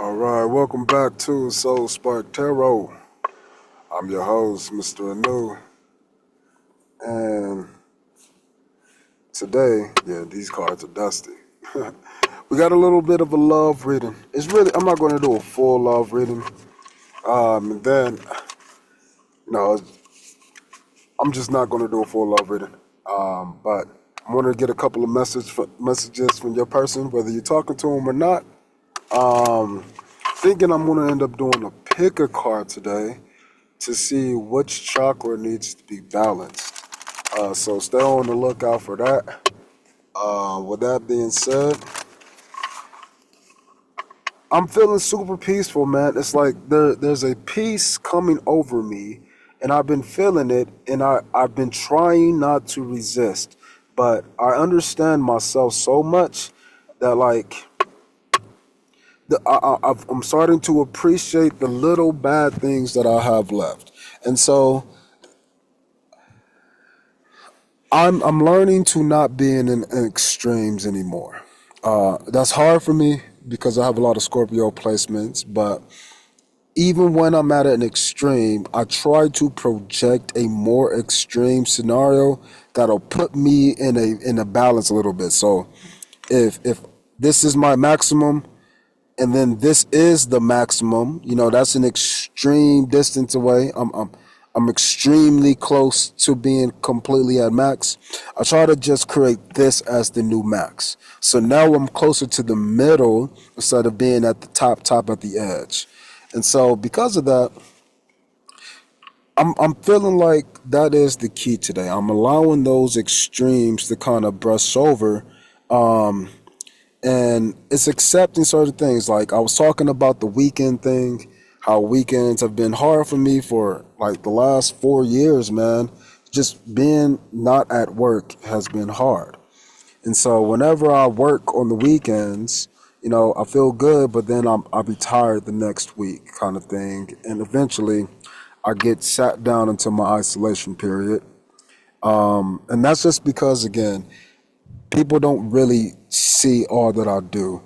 All right, welcome back to Soul Spark Tarot. I'm your host, Mr. Anu, and today, these cards are dusty. We got a little bit of a love reading. I'm not going to do a full love reading. And then, you know, I'm just not going to do a full love reading. But I want to get a couple of messages from your person, whether you're talking to them or not. Thinking I'm going to end up doing a pick a card today to see which chakra needs to be balanced. So stay on the lookout for that. With that being said, I'm feeling super peaceful, man. It's like there's a peace coming over me, and I've been feeling it, and I've been trying not to resist. But I understand myself so much that, like, I'm starting to appreciate the little bad things that I have left. And so I'm learning to not be in extremes anymore. That's hard for me because I have a lot of Scorpio placements, but even when I'm at an extreme, I try to project a more extreme scenario that'll put me in a balance a little bit. So if this is my maximum and then this is the maximum, that's an extreme distance away. I'm extremely close to being completely at max. I try to just create this as the new max. So now I'm closer to the middle instead of being at the top at the edge. And so because of that, I'm feeling like that is the key today. I'm allowing those extremes to kind of brush over. And it's accepting certain things. Like I was talking about the weekend thing, how weekends have been hard for me for like the last 4 years, man. Just being not at work has been hard. And so whenever I work on the weekends, I feel good, but then I'll be tired the next week kind of thing. And eventually I get sat down into my isolation period. And that's just because, again, people don't really see all that I do.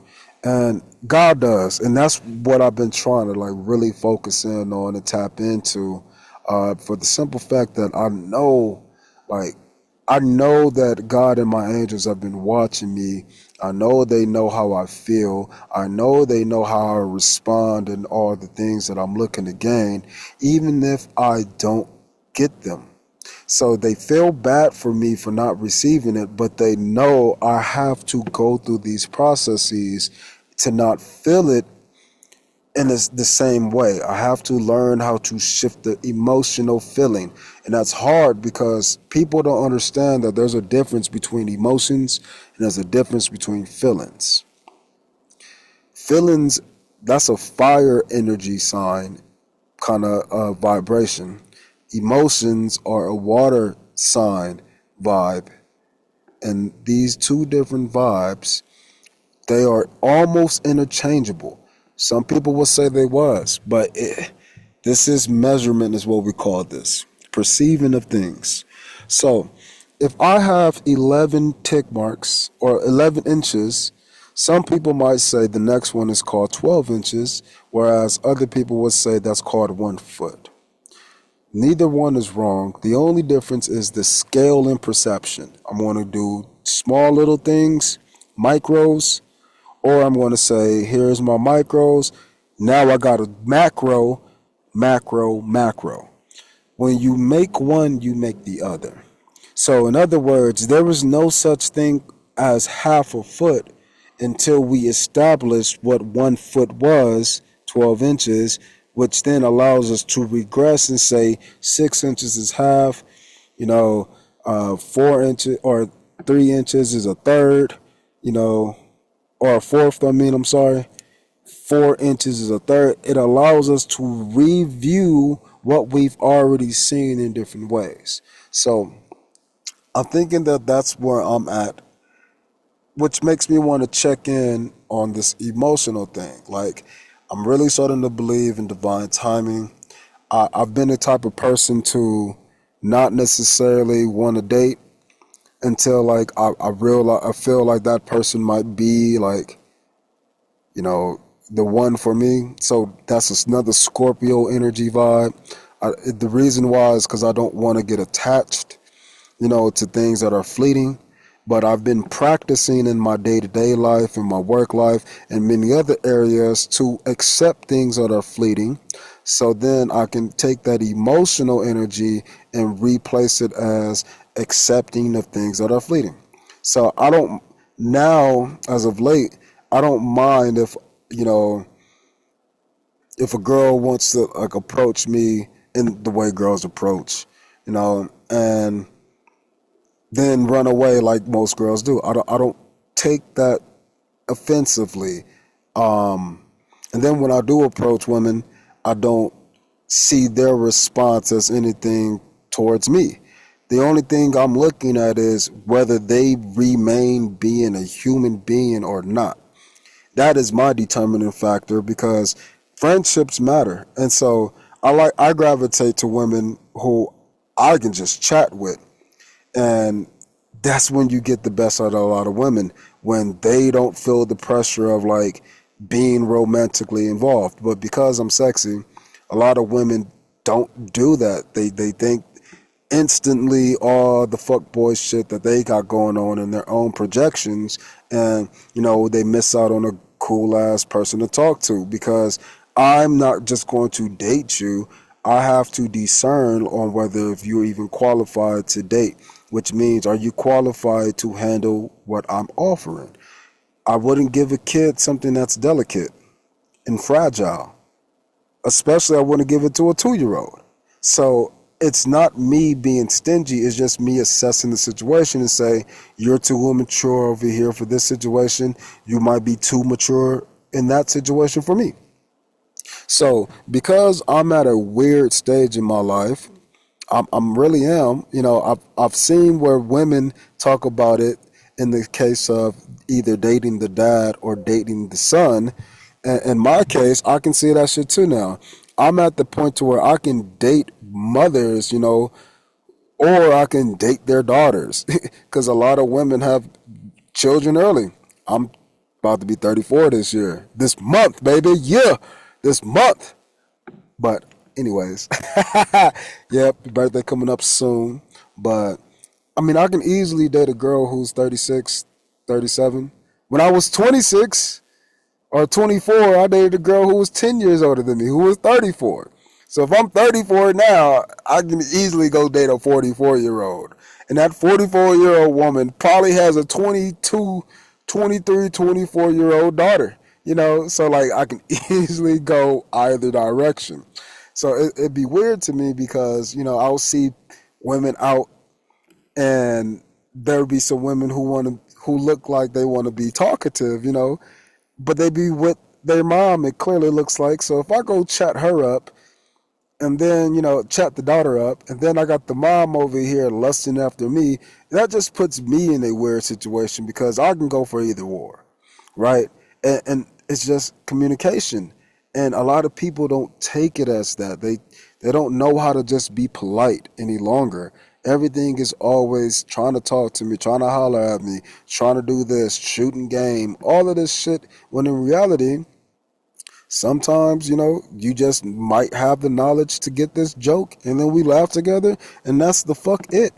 And God does. And that's what I've been trying to like really focus in on and tap into, for the simple fact that I know that God and my angels have been watching me. I know they know how I feel. I know they know how I respond and all the things that I'm looking to gain, even if I don't get them. So they feel bad for me for not receiving it, but they know I have to go through these processes to not feel it in the same way. I have to learn how to shift the emotional feeling. And that's hard because people don't understand that there's a difference between emotions and there's a difference between feelings. Feelings, that's a fire energy sign kind of vibration. Emotions are a water sign vibe. And these two different vibes, they are almost interchangeable. Some people will say they was, but this is measurement is what we call this. Perceiving of things. So if I have 11 tick marks or 11 inches, some people might say the next one is called 12 inches, whereas other people would say that's called 1 foot. Neither one is wrong. The only difference is the scale and perception. I'm going to do small little things, micros, or I'm going to say, here's my micros. Now I got a macro, macro, macro. When you make one, you make the other. So in other words, there was no such thing as half a foot until we established what 1 foot was, 12 inches, which then allows us to regress and say 6 inches is half, 4 inches or 3 inches is a third, or a fourth, I'm sorry. 4 inches is a third. It allows us to review what we've already seen in different ways. So I'm thinking that that's where I'm at, which makes me want to check in on this emotional thing. Like, I'm really starting to believe in divine timing. I've been the type of person to not necessarily want to date until I feel like that person might be like, the one for me. So that's another Scorpio energy vibe. The reason why is because I don't want to get attached, to things that are fleeting. But I've been practicing in my day to day life, in my work life, and many other areas to accept things that are fleeting. So then I can take that emotional energy and replace it as accepting of things that are fleeting. So I don't, now, as of late, I don't mind you know, if a girl wants to like approach me in the way girls approach, and then run away like most girls do. I don't take that offensively. And then when I do approach women, I don't see their response as anything towards me. The only thing I'm looking at is whether they remain being a human being or not. That is my determining factor because friendships matter. And so I gravitate to women who I can just chat with. And that's when you get the best out of a lot of women, when they don't feel the pressure of like being romantically involved. But because I'm sexy, a lot of women don't do that. They think instantly all the fuckboy shit that they got going on in their own projections, and they miss out on a cool ass person to talk to. Because I'm not just going to date you, I have to discern on whether if you're even qualified to date, which means are you qualified to handle what I'm offering. I wouldn't give a kid something that's delicate and fragile, especially I wouldn't give it to a 2-year old. So it's not me being stingy, it's just me assessing the situation and say, you're too immature over here for this situation. You might be too mature in that situation for me. So because I'm at a weird stage in my life, I'm really am. I've seen where women talk about it in the case of either dating the dad or dating the son. In my case, I can see that shit too now. I'm at the point to where I can date mothers, or I can date their daughters, because a lot of women have children early. I'm about to be 34 this month, baby. Yeah, this month. But anyways, yep, birthday coming up soon. But I mean, I can easily date a girl who's 36, 37. When I was 26 or 24, I dated a girl who was 10 years older than me, who was 34. So if I'm 34 now, I can easily go date a 44-year-old. And that 44-year-old woman probably has a 22, 23, 24-year-old daughter. So like I can easily go either direction. So it'd be weird to me because, I'll see women out and there'll be some women who look like they want to be talkative, but they be with their mom, it clearly looks like. So if I go chat her up and then, chat the daughter up, and then I got the mom over here lusting after me, that just puts me in a weird situation because I can go for either or, right? And it's just communication. And a lot of people don't take it as that. They don't know how to just be polite any longer. Everything is always trying to talk to me, trying to holler at me, trying to do this, shooting game, all of this shit. When in reality, sometimes, you just might have the knowledge to get this joke and then we laugh together and that's the fuck it.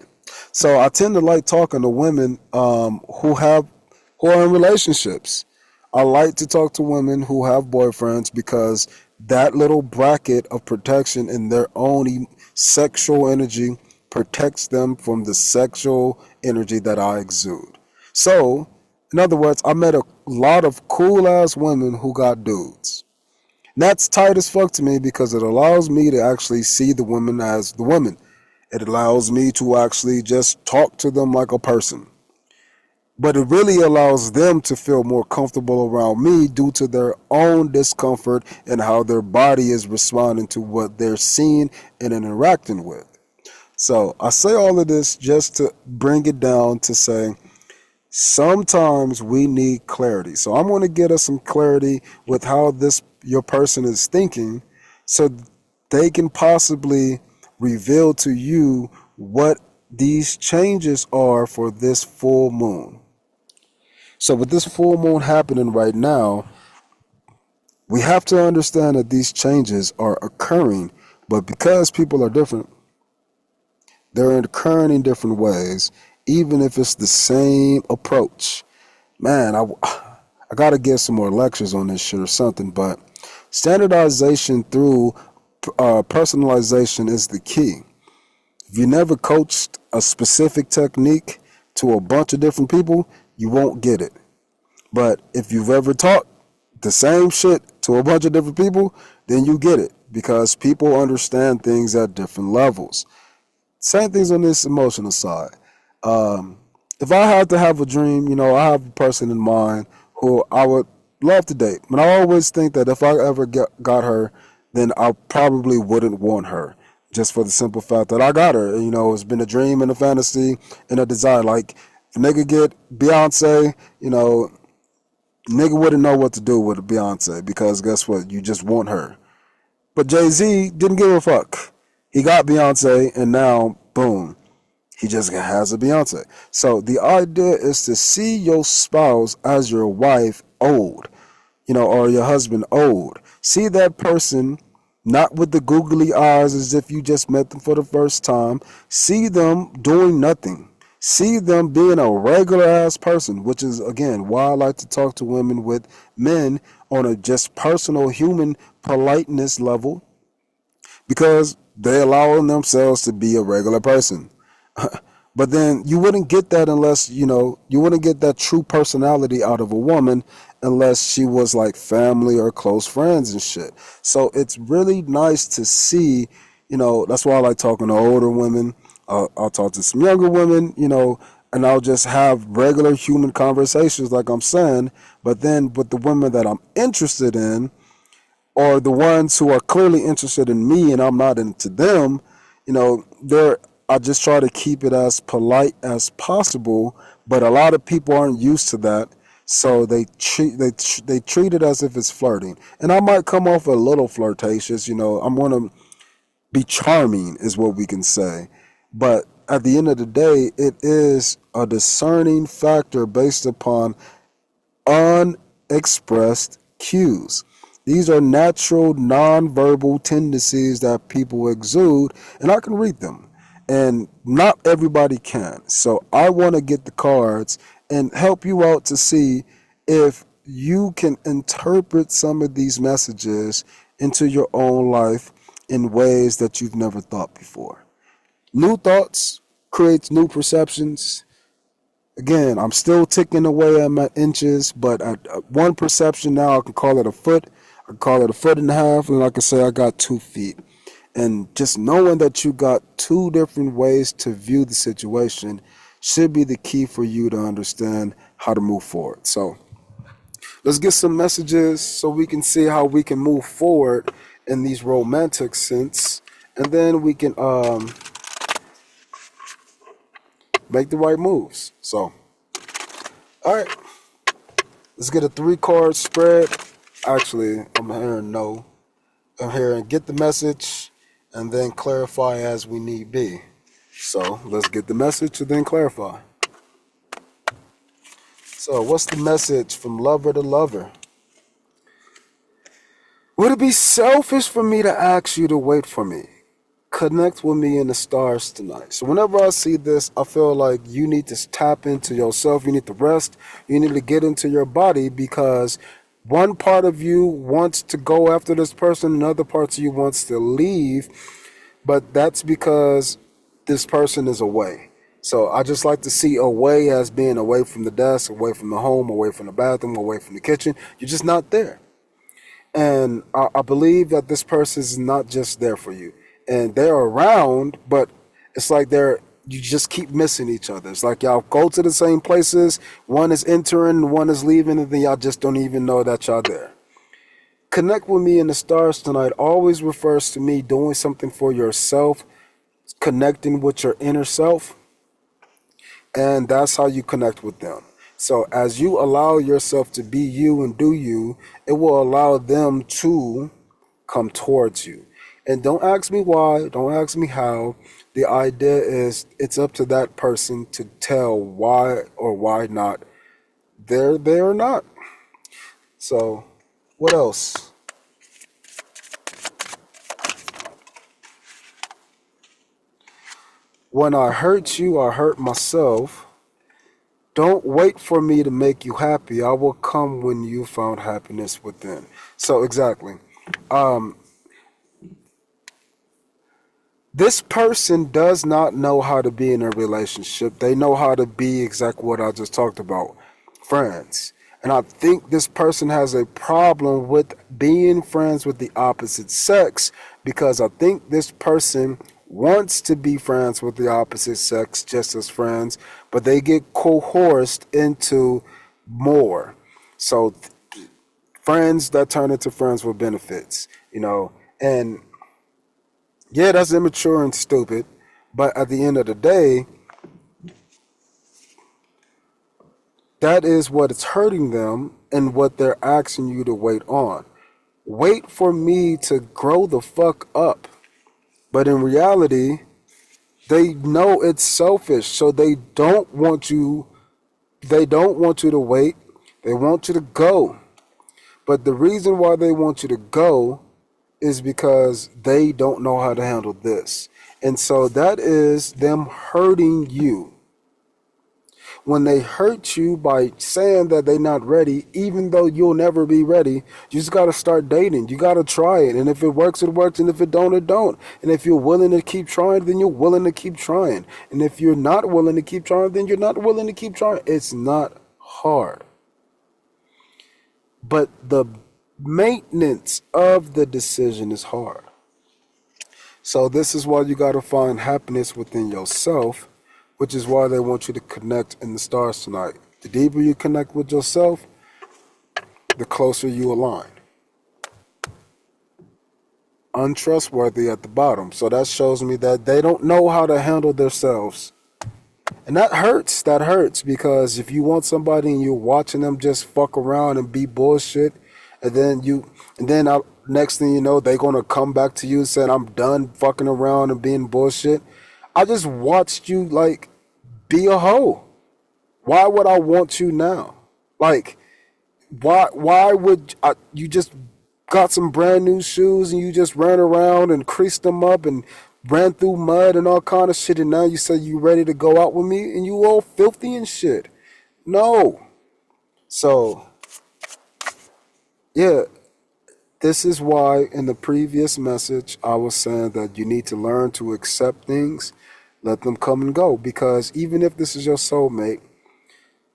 So I tend to like talking to women who are in relationships. I like to talk to women who have boyfriends because that little bracket of protection in their own sexual energy protects them from the sexual energy that I exude. So, in other words, I met a lot of cool ass women who got dudes. And that's tight as fuck to me because it allows me to actually see the women as the women. It allows me to actually just talk to them like a person. But it really allows them to feel more comfortable around me due to their own discomfort and how their body is responding to what they're seeing and interacting with. So I say all of this just to bring it down to say sometimes we need clarity. So I'm going to get us some clarity with how your person is thinking so they can possibly reveal to you what these changes are for this full moon. So with this full moon happening right now, We have to understand that these changes are occurring, but because people are different, they're occurring in different ways, even if it's the same approach. Man, I got to give some more lectures on this shit or something, but standardization through personalization is the key. If you never coached a specific technique to a bunch of different people, you won't get it. But if you've ever taught the same shit to a bunch of different people, then you get it because people understand things at different levels. Same things on this emotional side. Um, if I had to have a dream, I have a person in mind who I would love to date. But I always think that if I ever got her, then I probably wouldn't want her. Just for the simple fact that I got her. It's been a dream and a fantasy and a desire. Like, if a nigga get Beyonce, nigga wouldn't know what to do with a Beyonce because guess what? You just want her. But Jay-Z didn't give a fuck. He got Beyonce and now, boom, he just has a Beyonce. So the idea is to see your spouse as your wife old, or your husband old. See that person not with the googly eyes as if you just met them for the first time. See them doing nothing. See them being a regular ass person, which is, again, why I like to talk to women with men on a just personal human politeness level, because they allow themselves to be a regular person. But then you wouldn't get that unless, you wouldn't get that true personality out of a woman unless she was like family or close friends and shit. So it's really nice to see, that's why I like talking to older women. I'll talk to some younger women, and I'll just have regular human conversations like I'm saying. But then with the women that I'm interested in, or the ones who are clearly interested in me and I'm not into them, I just try to keep it as polite as possible. But a lot of people aren't used to that, so they treat it as if it's flirting. And I might come off a little flirtatious, I'm gonna be charming, is what we can say. But at the end of the day, it is a discerning factor based upon unexpressed cues. These are natural nonverbal tendencies that people exude, and I can read them. And not everybody can. So I want to get the cards and help you out to see if you can interpret some of these messages into your own life in ways that you've never thought before. New thoughts creates new perceptions. Again, I'm still ticking away at my inches, but at one perception now, I can call it a foot. I can call it a foot and a half, and like I say, I got 2 feet. And just knowing that you got two different ways to view the situation should be the key for you to understand how to move forward. So let's get some messages so we can see how we can move forward in these romantic sense, and then we can make the right moves. So, all right, let's get a 3-card spread. Actually, I'm hearing no. I'm hearing get the message and then clarify as we need be. So let's get the message and then clarify. So what's the message from lover to lover? Would it be selfish for me to ask you to wait for me? Connect with me in the stars tonight. So whenever I see this, I feel like you need to tap into yourself. You need to rest. You need to get into your body, because one part of you wants to go after this person, another part of you wants to leave, but that's because this person is away. So I just like to see away as being away from the desk, away from the home, away from the bathroom, away from the kitchen. You're just not there. And I believe that this person is not just there for you. And they're around, but it's like you just keep missing each other. It's like y'all go to the same places. One is entering, one is leaving, and then y'all just don't even know that y'all there. Connect with me in the stars tonight always refers to me doing something for yourself, connecting with your inner self, and that's how you connect with them. So as you allow yourself to be you and do you, it will allow them to come towards you. And don't ask me why, don't ask me how. The idea is it's up to that person to tell why or why not they're there or not. So what else? When I hurt you, I hurt myself. Don't wait for me to make you happy. I will come when you found happiness within. So exactly. Um, this person does not know how to be in a relationship. They know how to be exactly what I just talked about, friends. And I think this person has a problem with being friends with the opposite sex because I think this person wants to be friends with the opposite sex just as friends, but they get coerced into more. So friends that turn into friends with benefits, and yeah, that's immature and stupid. But at the end of the day, that is what it's hurting them and what they're asking you to wait on. Wait for me to grow the fuck up. But in reality, they know it's selfish, so they don't want you to wait. They want you to go. But the reason why they want you to go is because they don't know how to handle this. And so that is them hurting you. When they hurt you by saying that they're not ready, even though you'll never be ready, you just got to start dating. You got to try it. And if it works, it works. And if it don't, it don't. And if you're willing to keep trying, then you're willing to keep trying. And if you're not willing to keep trying, then you're not willing to keep trying. It's not hard. But the maintenance of the decision is hard. So this is why you got to find happiness within yourself, which is why they want you to connect in the stars tonight. The deeper you connect with yourself, the closer you align. Untrustworthy at the bottom. So that shows me that they don't know how to handle themselves. And that hurts. That hurts because if you want somebody and you're watching them just fuck around and be bullshit, and then next thing you know, they're gonna come back to you saying, "I'm done fucking around and being bullshit." I just watched you be a hoe. Why would I want you now? Why would you just got some brand new shoes and you just ran around and creased them up and ran through mud and all kind of shit, and now you say you ready to go out with me and you all filthy and shit? No. So yeah, this is why in the previous message I was saying that you need to learn to accept things, let them come and go, because even if this is your soulmate,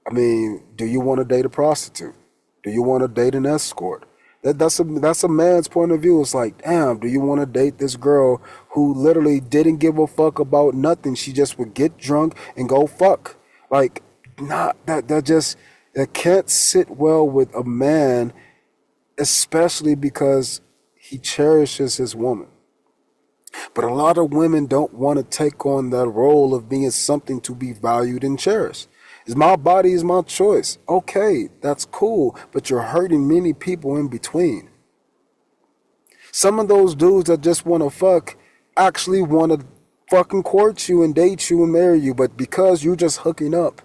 I mean, do you want to date a prostitute? Do you want to date an escort? That's a man's point of view. It's like, damn, do you want to date this girl who literally didn't give a fuck about nothing? She just would get drunk and go fuck. That can't sit well with a man, especially because he cherishes his woman. But a lot of women don't want to take on that role of being something to be valued and cherished. Is my body is my choice. Okay, that's cool, but you're hurting many people in between. Some of those dudes that just want to fuck actually want to fucking court you and date you and marry you, but because you're just hooking up,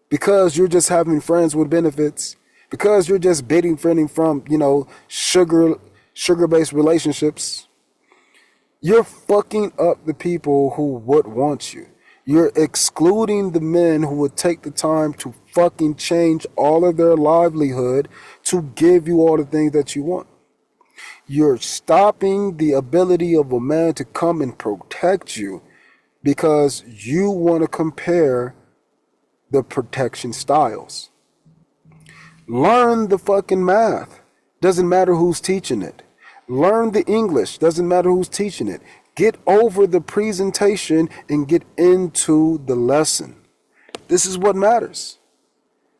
because you're just having friends with benefits, because you're just benefiting from, sugar-based relationships, you're fucking up the people who would want you. You're excluding the men who would take the time to fucking change all of their livelihood to give you all the things that you want. You're stopping the ability of a man to come and protect you because you want to compare the protection styles. Learn the fucking math. Doesn't matter who's teaching it. Learn the English. Doesn't matter who's teaching it. Get over the presentation and get into the lesson. This is what matters.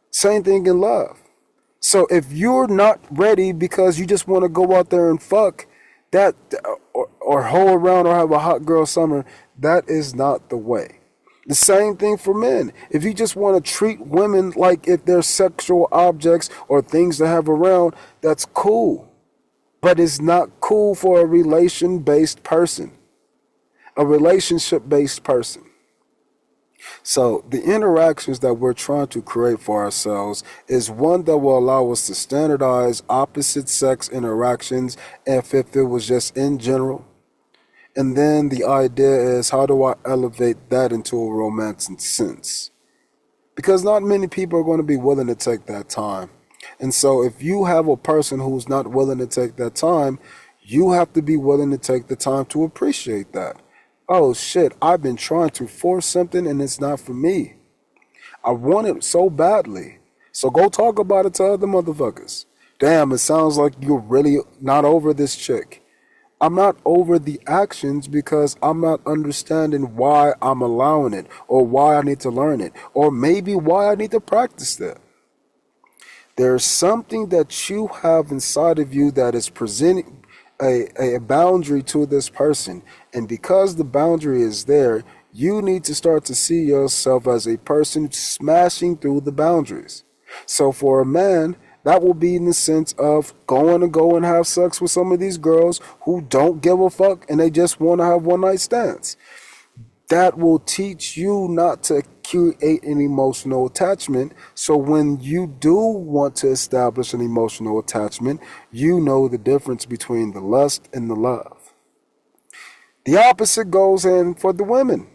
Same thing in love. So if you're not ready because you just want to go out there and fuck that or hoe around or have a hot girl summer, that is not the way. The same thing for men. If you just want to treat women like if they're sexual objects or things to have around, that's cool. But it's not cool for a relation-based person. A relationship-based person. So the interactions that we're trying to create for ourselves is one that will allow us to standardize opposite sex interactions if it was just in general. And then the idea is, how do I elevate that into a romantic sense? Because not many people are going to be willing to take that time. And so if you have a person who's not willing to take that time, you have to be willing to take the time to appreciate that. Oh shit, I've been trying to force something and it's not for me. I want it so badly. So go talk about it to other motherfuckers. Damn, it sounds like you're really not over this chick. I'm not over the actions because I'm not understanding why I'm allowing it, or why I need to learn it, or maybe why I need to practice that. There's something that you have inside of you that is presenting a boundary to this person. And because the boundary is there, you need to start to see yourself as a person smashing through the boundaries. So for a man, that will be in the sense of going to go and have sex with some of these girls who don't give a fuck and they just want to have one night stands. That will teach you not to create an emotional attachment. So when you do want to establish an emotional attachment, you know the difference between the lust and the love. The opposite goes in for the women.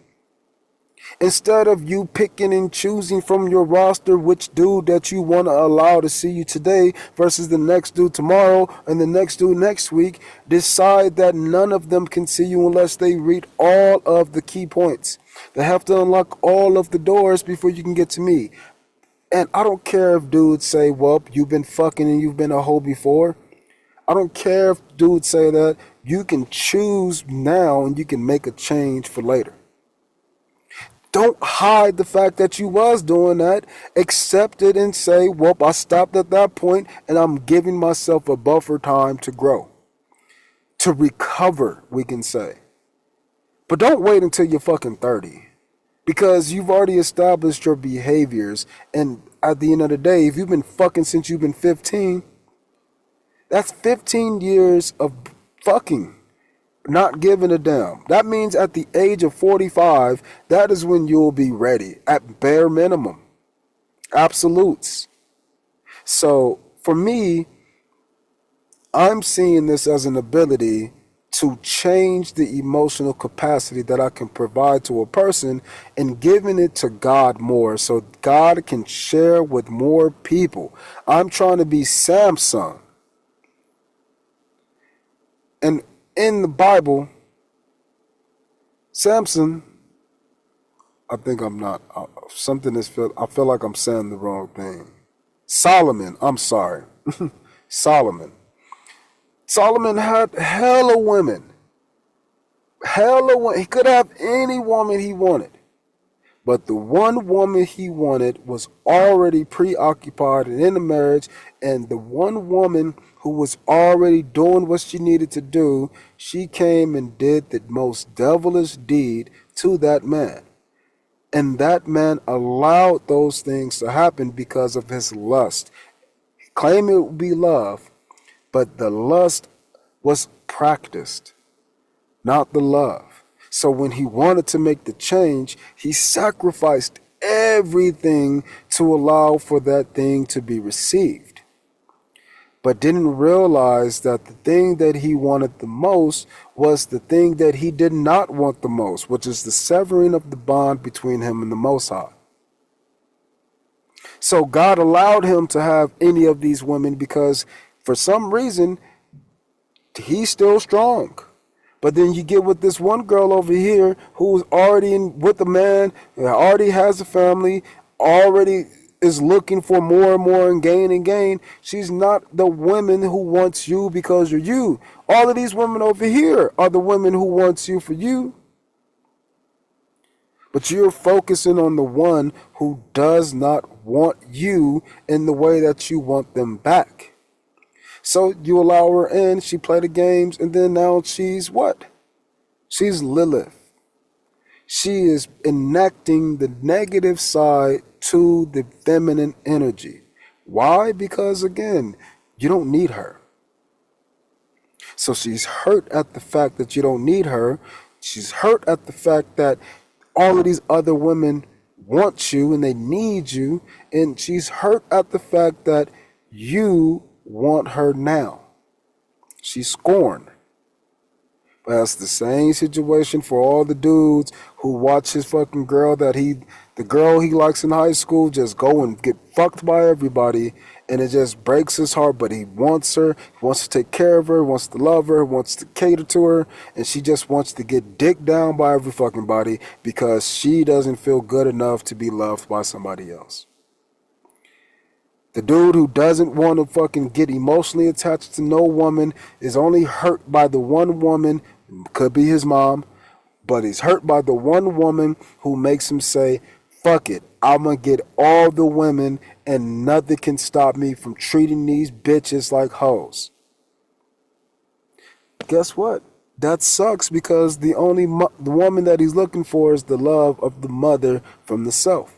Instead of you picking and choosing from your roster which dude that you want to allow to see you today versus the next dude tomorrow and the next dude next week, decide that none of them can see you unless they read all of the key points. They have to unlock all of the doors before you can get to me. And I don't care if dudes say, well, you've been fucking and you've been a hoe before. I don't care if dudes say that. You can choose now and you can make a change for later. Don't hide the fact that you was doing that. Accept it and say, well, I stopped at that point and I'm giving myself a buffer time to grow. To recover, we can say. But don't wait until you're fucking 30. Because you've already established your behaviors. And at the end of the day, if you've been fucking since you've been 15, that's 15 years of fucking. Not giving a damn. That means at the age of 45, that is when you'll be ready, at bare minimum. Absolutes. So for me, I'm seeing this as an ability to change the emotional capacity that I can provide to a person and giving it to God more so God can share with more people. I'm trying to be Samson. And in the Bible, Samson, I think I'm not, I feel like I'm saying the wrong thing. Solomon, I'm sorry. Solomon. Solomon had hella women. Hella women. He could have any woman he wanted. But the one woman he wanted was already preoccupied and in a marriage, and the one woman who was already doing what she needed to do, she came and did the most devilish deed to that man. And that man allowed those things to happen because of his lust. He claimed it would be love, but the lust was practiced, not the love. So when he wanted to make the change, he sacrificed everything to allow for that thing to be received. But didn't realize that the thing that he wanted the most was the thing that he did not want the most, which is the severing of the bond between him and the Most High. So God allowed him to have any of these women because for some reason, he's still strong. But then you get with this one girl over here who's already with a man, already has a family, already is looking for more and more and gain. She's not the woman who wants you because you're you. All of these women over here are the women who wants you for you. But you're focusing on the one who does not want you in the way that you want them back. So you allow her in, she played the games, and then now she's what? She's Lilith. She is enacting the negative side to the feminine energy. Why? Because again, you don't need her. So she's hurt at the fact that you don't need her. She's hurt at the fact that all of these other women want you and they need you. And she's hurt at the fact that you want her now. She's scorned. But that's the same situation for all the dudes who watch his fucking girl the girl he likes in high school just go and get fucked by everybody, and it just breaks his heart. But he wants her, he wants to take care of her, wants to love her, wants to cater to her, and she just wants to get dicked down by every fucking body because she doesn't feel good enough to be loved by somebody else. The dude who doesn't want to fucking get emotionally attached to no woman is only hurt by the one woman, could be his mom, but he's hurt by the one woman who makes him say, fuck it, I'm gonna get all the women and nothing can stop me from treating these bitches like hoes. Guess what? That sucks because the woman that he's looking for is the love of the mother from the self.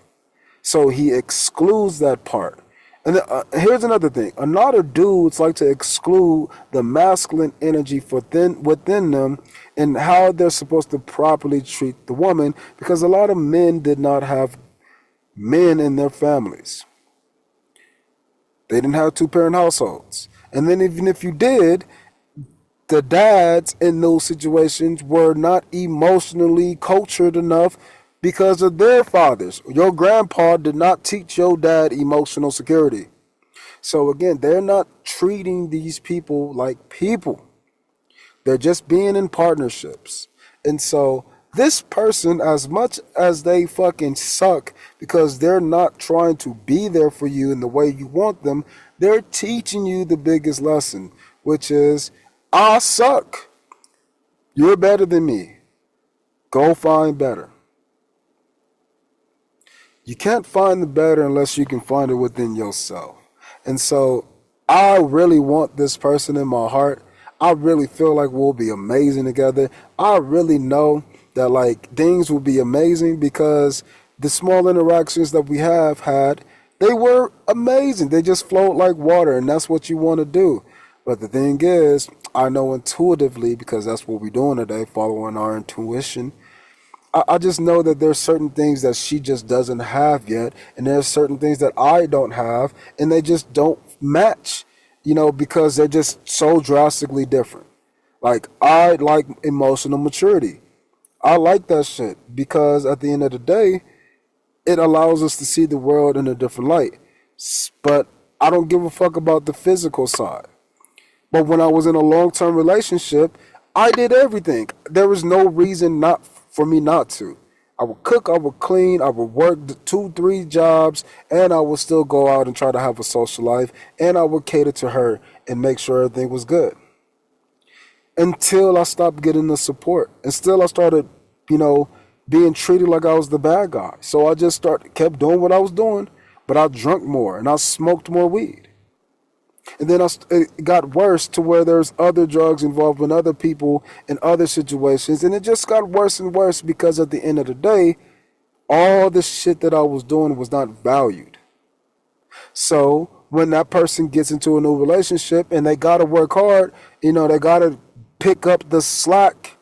So he excludes that part. And here's another thing. A lot of dudes like to exclude the masculine energy within them and how they're supposed to properly treat the woman because a lot of men did not have men in their families. They didn't have two-parent households. And then even if you did, the dads in those situations were not emotionally cultured enough because of their fathers. Your grandpa did not teach your dad emotional security. So again, they're not treating these people like people. They're just being in partnerships. And so this person, as much as they fucking suck because they're not trying to be there for you in the way you want them, they're teaching you the biggest lesson, which is, I suck. You're better than me. Go find better. You can't find the better unless you can find it within yourself. And so I really want this person in my heart. I really feel like we'll be amazing together. I really know that like things will be amazing because the small interactions that we have had, they were amazing. They just flowed like water, and that's what you want to do. But the thing is, I know intuitively, because that's what we're doing today, following our intuition, I just know that there's certain things that she just doesn't have yet, and there's certain things that I don't have, and they just don't match, because they're just so drastically different. Like, I like emotional maturity. I like that shit because at the end of the day, it allows us to see the world in a different light. But I don't give a fuck about the physical side. But when I was in a long-term relationship, I did everything. There was no reason for me not to. I would cook, I would clean, I would work 2-3 jobs, and I would still go out and try to have a social life, and I would cater to her and make sure everything was good. Until I stopped getting the support. And still I started, being treated like I was the bad guy. So I just kept doing what I was doing, but I drank more and I smoked more weed. And then it got worse to where there's other drugs involved with other people in other situations. And it just got worse and worse because at the end of the day, all the shit that I was doing was not valued. So when that person gets into a new relationship and they got to work hard, they got to pick up the slack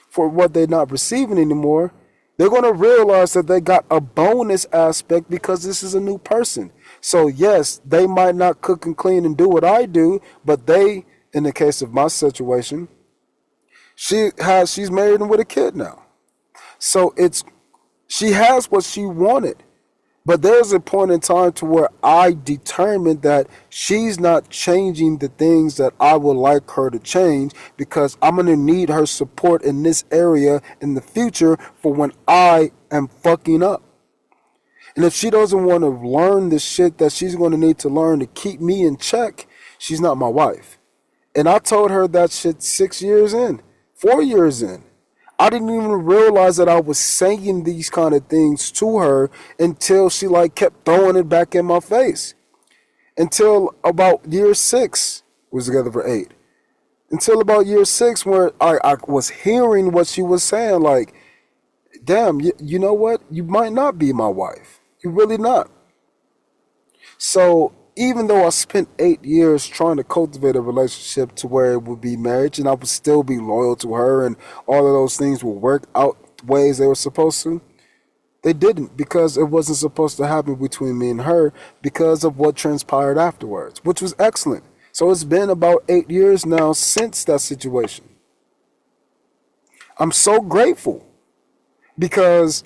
for what they're not receiving anymore, they're going to realize that they got a bonus aspect because this is a new person. So yes, they might not cook and clean and do what I do, but they, in the case of my situation, she's married and with a kid now. So she has what she wanted. But there's a point in time to where I determined that she's not changing the things that I would like her to change because I'm going to need her support in this area in the future for when I am fucking up. And if she doesn't want to learn the shit that she's going to need to learn to keep me in check, she's not my wife. And I told her that shit 6 years in, 4 years in. I didn't even realize that I was saying these kind of things to her until she kept throwing it back in my face. Until about year 6, we was together for 8. Until about year 6 where I was hearing what she was saying, like, damn, you know what? You might not be my wife. You're really not. So even though I spent 8 years trying to cultivate a relationship to where it would be marriage and I would still be loyal to her and all of those things will work out the ways they were supposed to, they didn't because it wasn't supposed to happen between me and her because of what transpired afterwards, which was excellent. So it's been about 8 years now since that situation. I'm so grateful because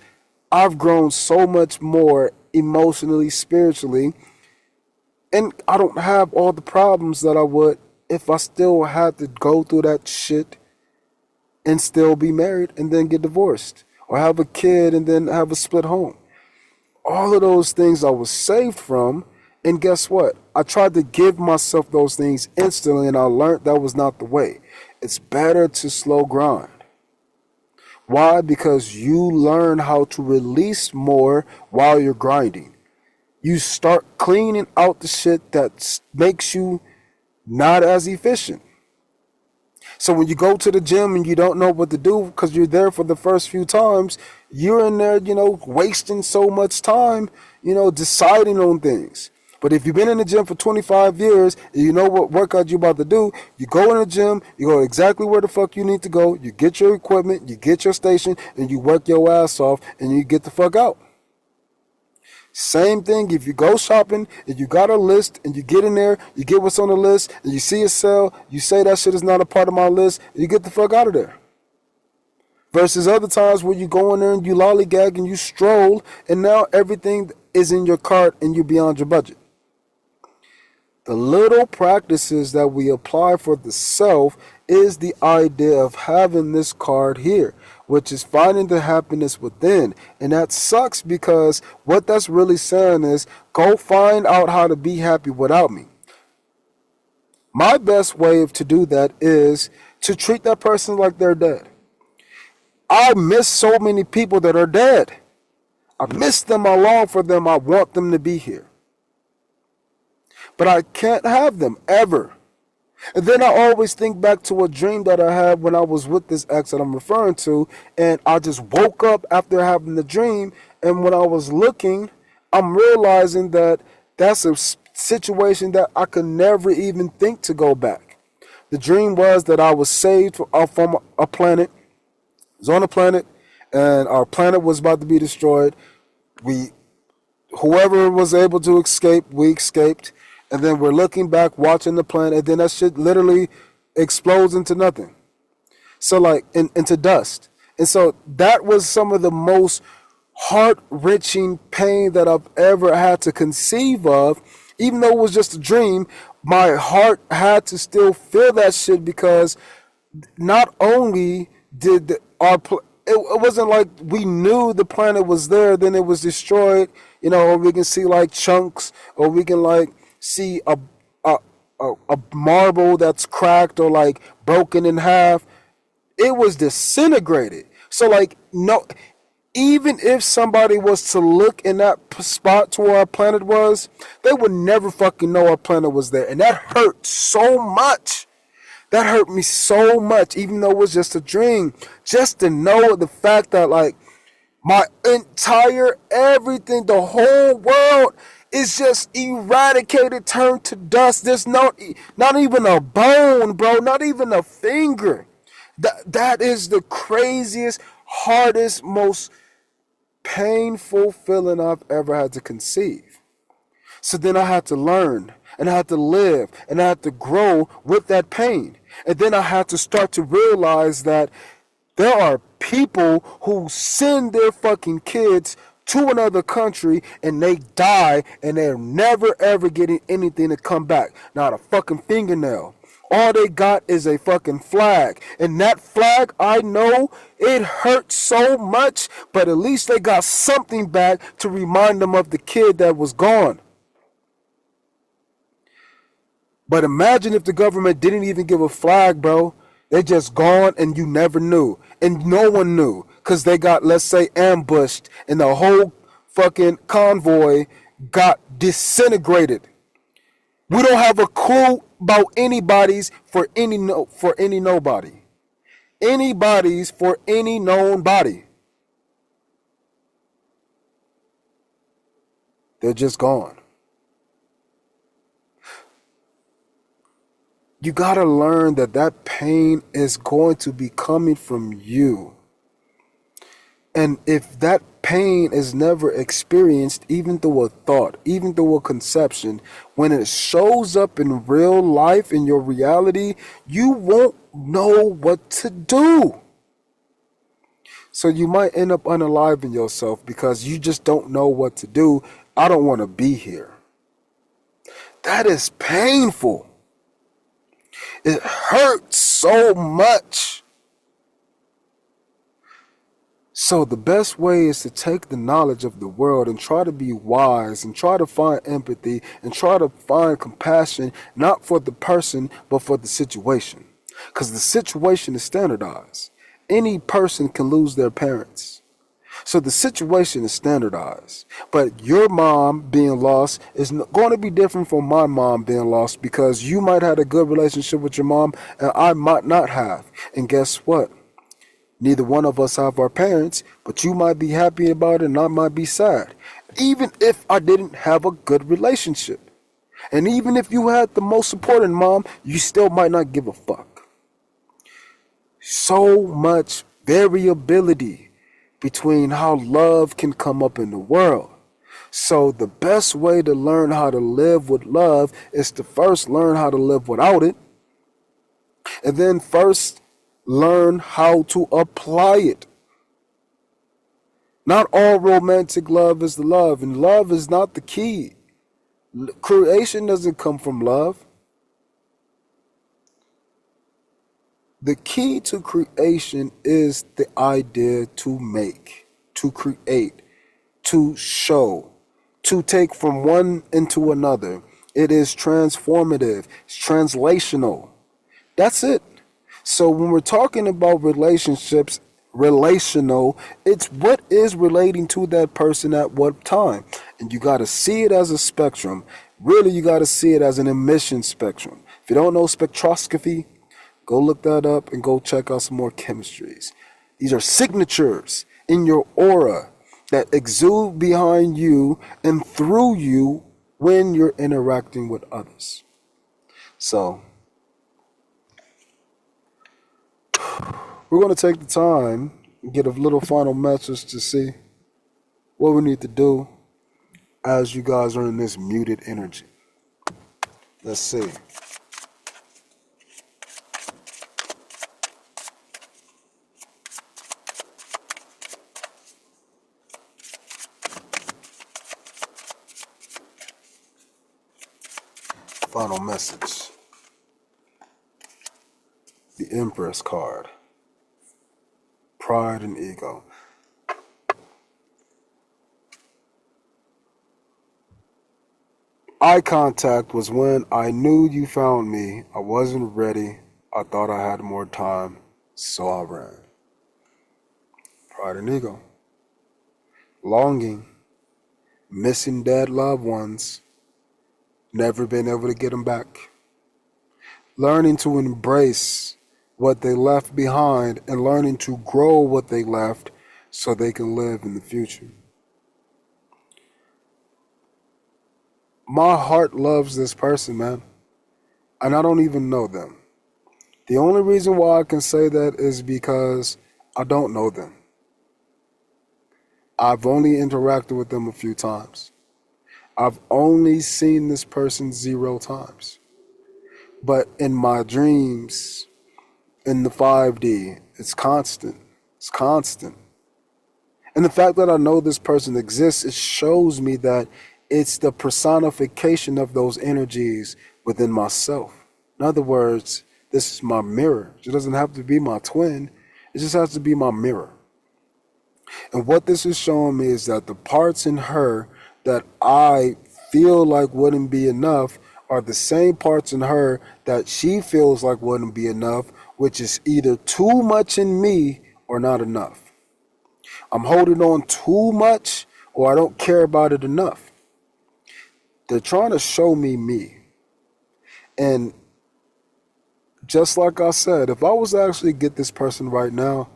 I've grown so much more emotionally, spiritually, and I don't have all the problems that I would if I still had to go through that shit and still be married and then get divorced or have a kid and then have a split home. All of those things I was saved from, and guess what? I tried to give myself those things instantly, and I learned that was not the way. It's better to slow grind. Why? Because you learn how to release more while you're grinding. You start cleaning out the shit that makes you not as efficient. So when you go to the gym and you don't know what to do because you're there for the first few times, you're in there, wasting so much time, deciding on things. But if you've been in the gym for 25 years and you know what workout you're about to do, you go in the gym, you go exactly where the fuck you need to go, you get your equipment, you get your station, and you work your ass off and you get the fuck out. Same thing if you go shopping and you got a list and you get in there, you get what's on the list and you see a sale, you say that shit is not a part of my list, and you get the fuck out of there. Versus other times where you go in there and you lollygag and you stroll and now everything is in your cart and you're beyond your budget. The little practices that we apply for the self is the idea of having this card here, which is finding the happiness within. And that sucks because what that's really saying is go find out how to be happy without me. My best way to do that is to treat that person like they're dead. I miss so many people that are dead. I miss them, I long for them, I want them to be here. But I can't have them ever. And then I always think back to a dream that I had when I was with this ex that I'm referring to, and I just woke up after having the dream, and when I was looking, I'm realizing that that's a situation that I could never even think to go back. The dream was that I was saved from a planet. I was on a planet, and our planet was about to be destroyed. Whoever was able to escape, we escaped. And then we're looking back, watching the planet, and then that shit literally explodes into nothing. So into dust. And so that was some of the most heart-wrenching pain that I've ever had to conceive of. Even though it was just a dream, my heart had to still feel that shit because not only did it wasn't like we knew the planet was there, then it was destroyed, or we can see chunks, or we can see a marble that's cracked or broken in half. It was disintegrated. So no, even if somebody was to look in that spot to where our planet was, they would never fucking know our planet was there. And that hurt so much. That hurt me so much, even though it was just a dream. Just to know the fact that my entire everything, the whole world is just eradicated, turned to dust. There's not even a bone, bro. Not even a finger. That is the craziest, hardest, most painful feeling I've ever had to conceive. So then I had to learn, and I had to live, and I had to grow with that pain. And then I had to start to realize that there are people who send their fucking kids to another country and they die and they're never ever getting anything to come back. Not a fucking fingernail. All they got is a fucking flag. And that flag, I know it hurts so much, but at least they got something back to remind them of the kid that was gone. But imagine if the government didn't even give a flag, bro. They just gone and you never knew. And no one knew because they got, let's say, ambushed and the whole fucking convoy got disintegrated. We don't have a clue about anybody's for any nobody. Anybody's for any known body. They're just gone. You gotta learn that pain is going to be coming from you. And if that pain is never experienced, even through a thought, even through a conception, when it shows up in real life, in your reality, you won't know what to do. So you might end up unaliving yourself because you just don't know what to do. I don't want to be here. That is painful. It hurts so much. So the best way is to take the knowledge of the world and try to be wise and try to find empathy and try to find compassion, not for the person, but for the situation. Because the situation is standardized. Any person can lose their parents. So the situation is standardized. But your mom being lost is going to be different from my mom being lost, because you might have a good relationship with your mom and I might not have. And guess what? Neither one of us have our parents, but you might be happy about it and I might be sad. Even if I didn't have a good relationship. And even if you had the most supporting mom, you still might not give a fuck. So much variability between how love can come up in the world. So the best way to learn how to live with love is to first learn how to live without it. And then first learn how to apply it. Not all romantic love is the love, and love is not the key. Creation doesn't come from love. The key to creation is the idea to make, to create, to show, to take from one into another. It is transformative, it's translational. That's it. So when we're talking about relationships, relational, it's what is relating to that person at what time. And you got to see it as a spectrum. Really, you got to see it as an emission spectrum. If you don't know spectroscopy, go look that up and go check out some more chemistries. These are signatures in your aura that exude behind you and through you when you're interacting with others. So we're going to take the time and get a little final message to see what we need to do as you guys are in this muted energy. Let's see. Final message. The Empress card. Pride and ego. Eye contact was when I knew you found me. I wasn't ready. I thought I had more time, so I ran. Pride and ego. Longing. Missing dead loved ones. Never been able to get them back. Learning to embrace what they left behind and learning to grow what they left so they can live in the future. My heart loves this person, man, and I don't even know them. The only reason why I can say that is because I don't know them. I've only interacted with them a few times. I've only seen this person 0 times. But in my dreams, in the 5D, it's constant. It's constant. And the fact that I know this person exists, it shows me that it's the personification of those energies within myself. In other words, this is my mirror. It doesn't have to be my twin. It just has to be my mirror. And what this is showing me is that the parts in her that I feel like wouldn't be enough are the same parts in her that she feels like wouldn't be enough, which is either too much in me or not enough. I'm holding on too much or I don't care about it enough. They're trying to show me me. And just like I said, if I was to actually get this person right now,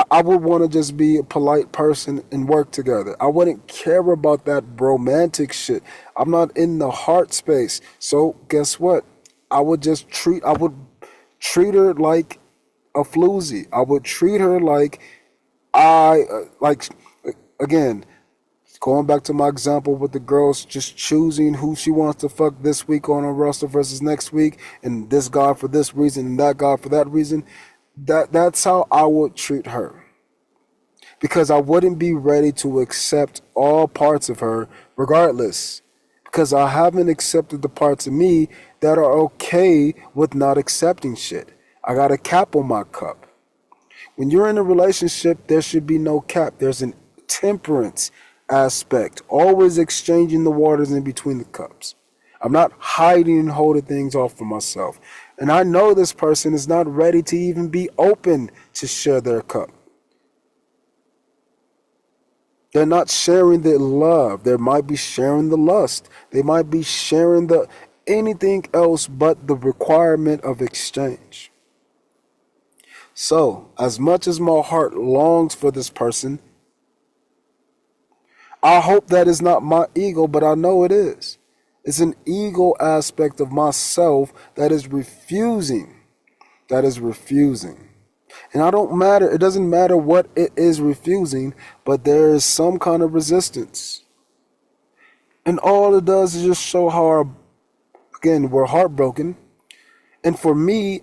I would want to just be a polite person and work together. I wouldn't care about that romantic shit. I'm not in the heart space. So guess what? I would treat her like a floozy. I would treat her like again, going back to my example with the girls just choosing who she wants to fuck this week on a roster versus next week, and this guy for this reason and that guy for that reason. That's how I would treat her. because I wouldn't be ready to accept all parts of her regardless, because I haven't accepted the parts of me that are okay with not accepting shit. I got a cap on my cup. When you're in a relationship, there should be no cap. There's an temperance aspect, always exchanging the waters in between the cups. I'm not hiding and holding things off for myself. And I know this person is not ready to even be open to share their cup. They're not sharing the love. They might be sharing the lust. They might be sharing the anything else but the requirement of exchange. So, as much as my heart longs for this person, I hope that is not my ego, but I know it is. It's an ego aspect of myself that is refusing. That is refusing. And it doesn't matter what it is refusing, but there is some kind of resistance. And all it does is just show how, again, we're heartbroken. And for me,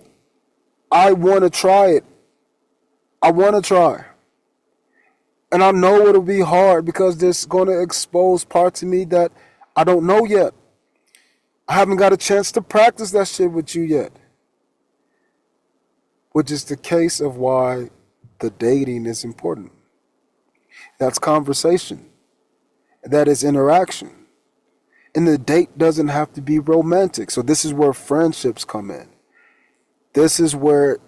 I want to try it. I want to try. And I know it'll be hard because there's going to expose parts of me that I don't know yet. I haven't got a chance to practice that shit with you yet. Which is the case of why the dating is important. That's conversation. That is interaction. And the date doesn't have to be romantic. So this is where friendships come in. This is where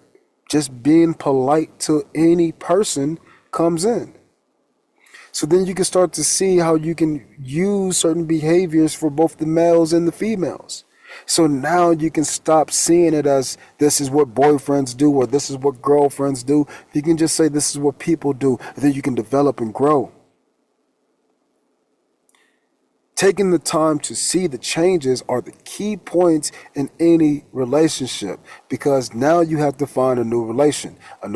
just being polite to any person comes in. So then you can start to see how you can use certain behaviors for both the males and the females. So now you can stop seeing it as this is what boyfriends do or this is what girlfriends do. You can just say this is what people do. And then you can develop and grow. Taking the time to see the changes are the key points in any relationship, because now you have to find a new relation. And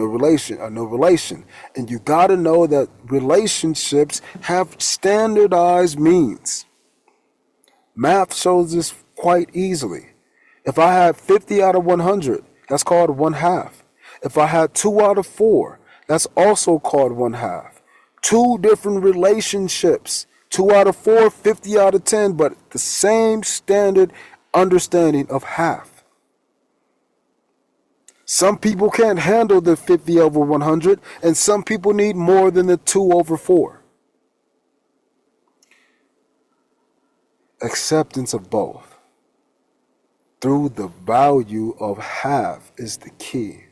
you got to know that relationships have standardized means. Math shows this quite easily. If I had 50 out of 100, that's called 1/2. If I had 2 out of 4, that's also called 1/2. Two different relationships. 2 out of 4, 50 out of 10, but the same standard understanding of half. Some people can't handle the 50 over 100, and some people need more than the 2 over 4. Acceptance of both through the value of half is the key.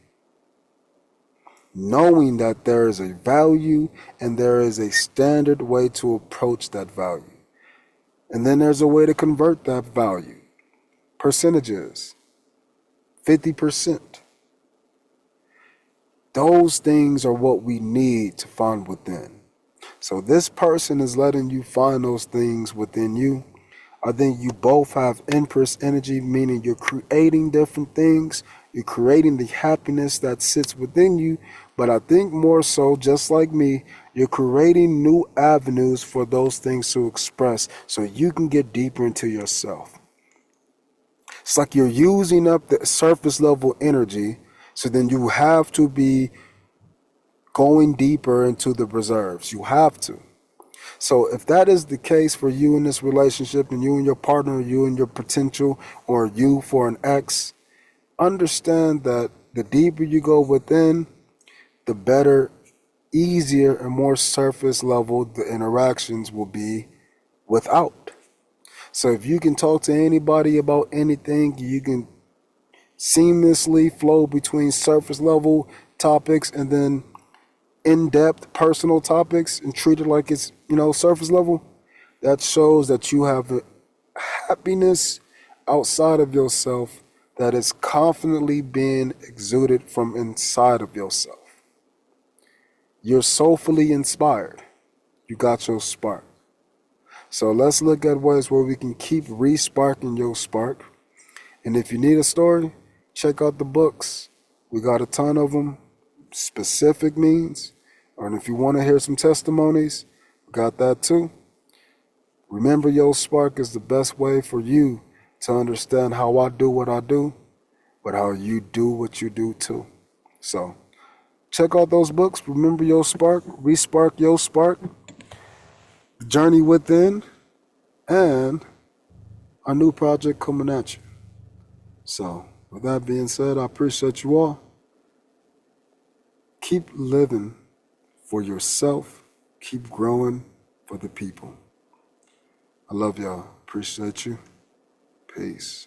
Knowing that there is a value and there is a standard way to approach that value. And then there's a way to convert that value. Percentages. 50%. Those things are what we need to find within. So this person is letting you find those things within you. I think you both have Empress energy, meaning you're creating different things. You're creating the happiness that sits within you. But I think more so, just like me, you're creating new avenues for those things to express so you can get deeper into yourself. It's like you're using up the surface level energy, so then you have to be going deeper into the reserves. You have to. So if that is the case for you in this relationship, and you and your partner, you and your potential, or you for an ex, understand that the deeper you go within, the better, easier, and more surface level the interactions will be without. So if you can talk to anybody about anything, you can seamlessly flow between surface level topics and then in-depth personal topics and treat it like it's, surface level. That shows that you have a happiness outside of yourself that is confidently being exuded from inside of yourself. You're soulfully inspired. You got your spark. So let's look at ways where we can keep re-sparking your spark. And if you need a story, check out the books. We got a ton of them. Specific means. And if you want to hear some testimonies, we got that too. Remember, your spark is the best way for you to understand how I do what I do, but how you do what you do too. So check out those books. Remember Your Spark, Respark Your Spark, The Journey Within, and our new project coming at you. So, with that being said, I appreciate you all. Keep living for yourself. Keep growing for the people. I love y'all. Appreciate you. Peace.